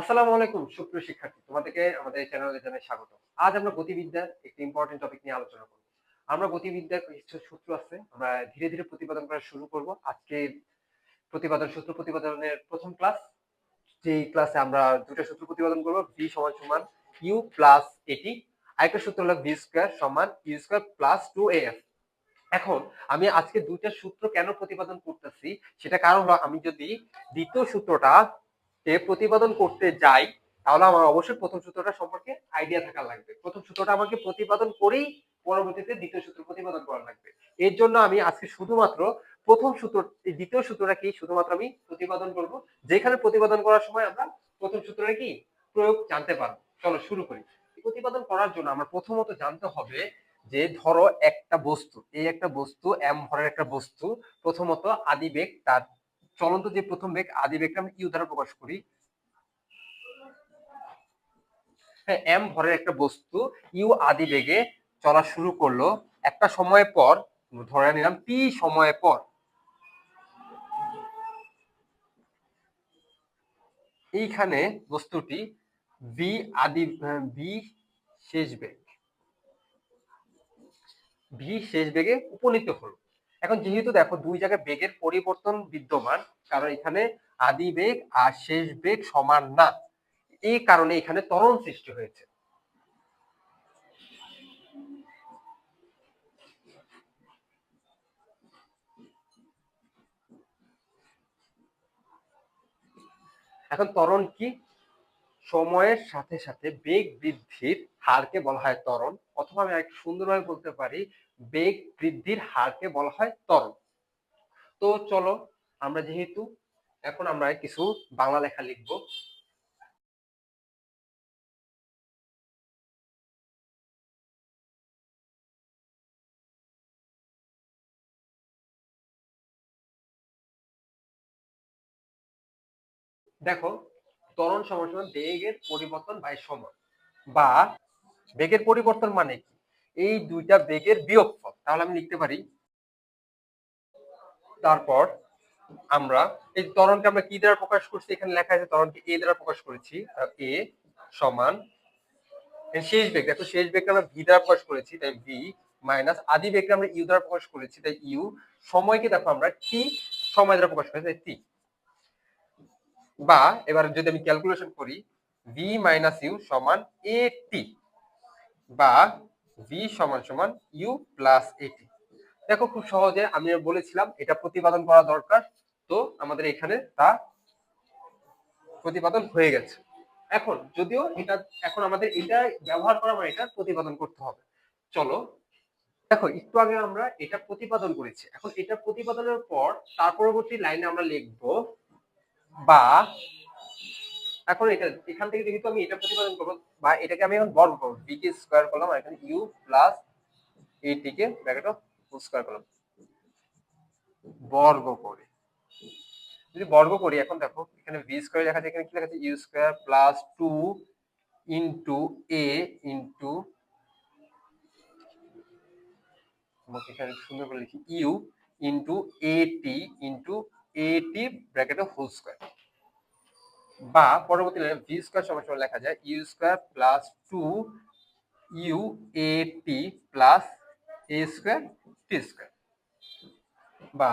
আসসালামু আলাইকুম সুপ্রিয় শিক্ষার্থী, তোমাদেরকে আমাদের এই চ্যানেলে জানাই স্বাগত। আজ আমরা গতিবিদ্যার একটি ইম্পর্টেন্ট টপিক নিয়ে আলোচনা করব। আমরা গতিবিদ্যার কিছু সূত্র আছে, আমরা ধীরে ধীরে প্রতিপাদন করা শুরু করব। আজকে সূত্র প্রতিপাদনের প্রথম ক্লাস। যেই ক্লাসে আমরা দুটো সূত্র প্রতিপাদন করব, ভি সমান সমান ইউ প্লাস এটি, আরেকটা সূত্র হলো ভি স্কয়ার সমান ইউ স্কয়ার প্লাস 2af। এখন আমি আজকে দুইটা সূত্র কেন প্রতিপাদন করতেছি সেটা কারণ হলো, আমি যদি দ্বিতীয় সূত্রটা প্রতিপাদন করতে যাই তাহলে আমার অবশ্যই প্রথম সূত্রটা সম্পর্কে আইডিয়া থাকা লাগবে। প্রথম সূত্রটা আমাকে প্রতিপাদন করেই পরবর্তীতে দ্বিতীয় সূত্র প্রতিপাদন করা লাগবে। এর জন্য আমি আজকে শুধুমাত্র প্রথম সূত্র, দ্বিতীয় সূত্রটা কি শুধুমাত্র আমি প্রতিপাদন করব, যেখানে প্রতিপাদন করার সময় আমরা প্রথম সূত্রটা কি প্রয়োগ জানতে পারবো। চলো শুরু করি। প্রতিপাদন করার জন্য আমার প্রথমত জানতে হবে যে ধরো একটা বস্তু, এই একটা বস্তু এম ভরের একটা বস্তু, প্রথমত আদিবেগ, তার চলন্ত যে প্রথম বেগ আদি বেগটা আমরা ইউ দ্বারা প্রকাশ করি। হ্যাঁ, এম ভরের একটা বস্তু ইউ আদি বেগে চলা শুরু করলো। একটা সময় পর, ধরে নিলাম টি সময় পর, এইখানে বস্তুটি ভি ভি শেষ বেগ, ভি শেষ বেগে উপনীত হলো। এখন যেহেতু দেখো দুই জায়গায় বেগের পরিবর্তন বিদ্যমান, কারণ এখানে আদি বেগ আর শেষ বেগ সমান না, এই কারণে এখানে ত্বরণ সৃষ্টি হয়েছে। এখন ত্বরণ কি? সময়ের সাথে সাথে বেগ বৃদ্ধির হারকে বলা হয় ত্বরণ, অথবা আমি একটু সুন্দরভাবে বলতে পারি বেগ বৃদ্ধির হারকে বলা হয় ত্বরণ। তো চলো, আমরা যেহেতু এখন আমরা কিছু বাংলা লেখা লিখব। দেখো, ত্বরণ সমান সমান বেগের পরিবর্তন বাই সময়, বা বেগের পরিবর্তন মানে কি? এই দুইটা বেগের বিয়োগফল। তাহলে আমি লিখতে পারি, তারপর আমরা এই ত্বরণকে আমরা কি দ্বারা প্রকাশ করছি? এখানে লেখা আছে ত্বরণকে এ দ্বারা প্রকাশ করেছি। এ সমান শেষ বেগ, দেখো শেষ বেগকে আমরা ভি দ্বারা প্রকাশ করেছি, তাই ভি, মাইনাস আদি বেগকে আমরা ইউ দ্বারা প্রকাশ করেছি, তাই ইউ, সময়কে দেখো আমরা টি সময় দ্বারা প্রকাশ করেছি, তাই টি। বা এবার যদি আমি ক্যালকুলেশন করি, ভি মাইনাস ইউ সমান এ টি, বা ভি সমান সমান ইউ প্লাস এটি। দেখো খুব সহজে আমি বলেছিলাম এটা প্রতিপাদন করা দরকার, তো আমাদের এখানে তা প্রতিপাদন হয়ে গেছে। এখন যদিও এটা, এখন আমাদের এটা ব্যবহার করা মানে এটা প্রতিপাদন করতে হবে। চলো, দেখো একটু আগে আমরা এটা প্রতিপাদন করেছি, এখন এটা প্রতিপাদনের পর তার পরবর্তী লাইনে আমরা লিখবো, বা এখন এটা এখান থেকে যেহেতু আমি এটা প্রতিপাদন করবো, বা এটাকে আমি এখন বর্গ করবো, বি কে স্কয়ার করলাম, আর এখানে ইউ প্লাস এইটি কে ব্র্যাকেট অফ স্কয়ার করলাম, বর্গ করে যদি বর্গ করি, এখন দেখো এখানে ভি স্কয়ার লেখা আছে, এখানে কি লেখা আছে? U square plus 2 into a into, আমাকে এখানে সুন্দর করে লিখি, u into a t into a t bracket of whole square. বা পরবর্তী লাইনে ভি স্কয়ার সমান সমান লেখা যায় u square plus 2 u a t plus a square t square. বা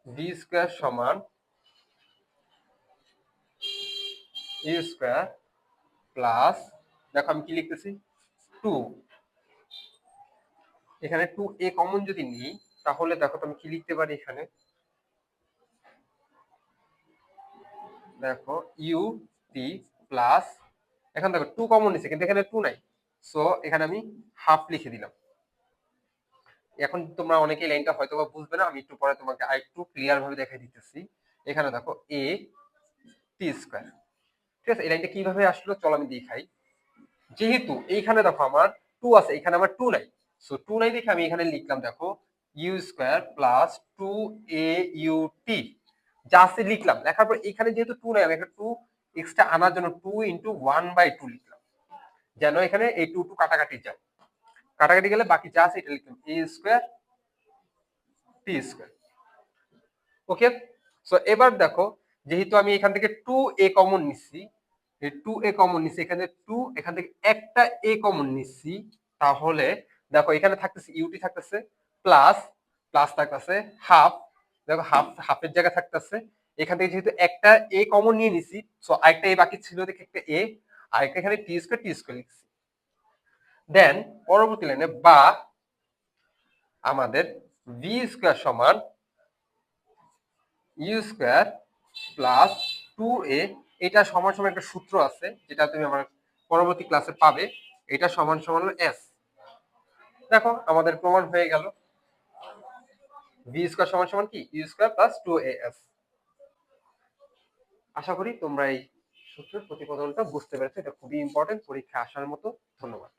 ভি স্কয়ার সমান ইউ স্কয়ার প্লাস, দেখো আমি কি লিখতেছি, 2, এখানে 2a কমন যদি নিই তাহলে দেখো আমি কি লিখতে পারি এখানে, দেখো ইউ টি প্লাস, এখন দেখো 2 কমন নিছে কিন্তু এখানে 2 নাই, সো এখানে আমি হাফ লিখে দিলাম। এখন তোমরা অনেকেই লাইনটা হয়তো বা বুঝবে না, আমি একটু পরে তোমাকে আরেকটু ক্লিয়ার ভাবে দেখাই দিতেছি। এখানে দেখো এ টি স্কয়ার, ঠিক আছে? এই লাইনটা কিভাবে আসলো চলো আমি দেখাই। যেহেতু এইখানে দেখো আমার 2 আছে, এখানে আমার 2 নাই, সো 2 নাই দেখে আমি এখানে লিখলাম, দেখো u square plus 2 a u t, যা আছে লিখলাম। লেখার পর এখানে যেহেতু 2 নাই, আমি এখানে 2 এক্সট্রা আনার জন্য 2 ইনটু 1/2 লিখলাম, যেন এখানে এই 2 কাটাকাটি যায়। কাটাকাটি গেলে বাকি যা আছে এটা লিখলাম, এ স্কয়ার টি স্কয়ার। ওকে, সো এবার দেখো যেহেতু আমি এখান থেকে 2a কমন নিচ্ছি, 2a কমন নিচ্ছি, এখানে 2, এখান থেকে একটা a কমন নিচ্ছি, তাহলে দেখো এখানে থাকতেছে ইউটি থাকতেছে প্লাস প্লাস থাকতেছে হাফ, দেখো হাফ হাফের জায়গায় থাকতেছে, এখান থেকে যেহেতু একটা a কমন নিয়ে নিছি, সো আরেকটা a বাকি ছিল দেখে একটা a, আরেকটা এখানে টি স্কয়ার লিখছি। দেন পরবর্তী লাইনে বা আমাদের ভি স্কয়ার সমান ইউ স্কয়ার প্লাস 2a, এটা সমান সমান একটা সূত্র আছে যেটা তুমি আমার পরবর্তী ক্লাসে পাবে, এটা সমান সমান এস। দেখো আমাদের প্রমাণ হয়ে গেল ভি স্কয়ার সমান সমান কি ইউ স্কয়ার প্লাস 2as। আশা করি তোমরা এই সূত্রের প্রতিপাদনটা বুঝতে পেরেছো, এটা খুবই ইম্পর্টেন্ট পরীক্ষায় আসার মতো। ধন্যবাদ।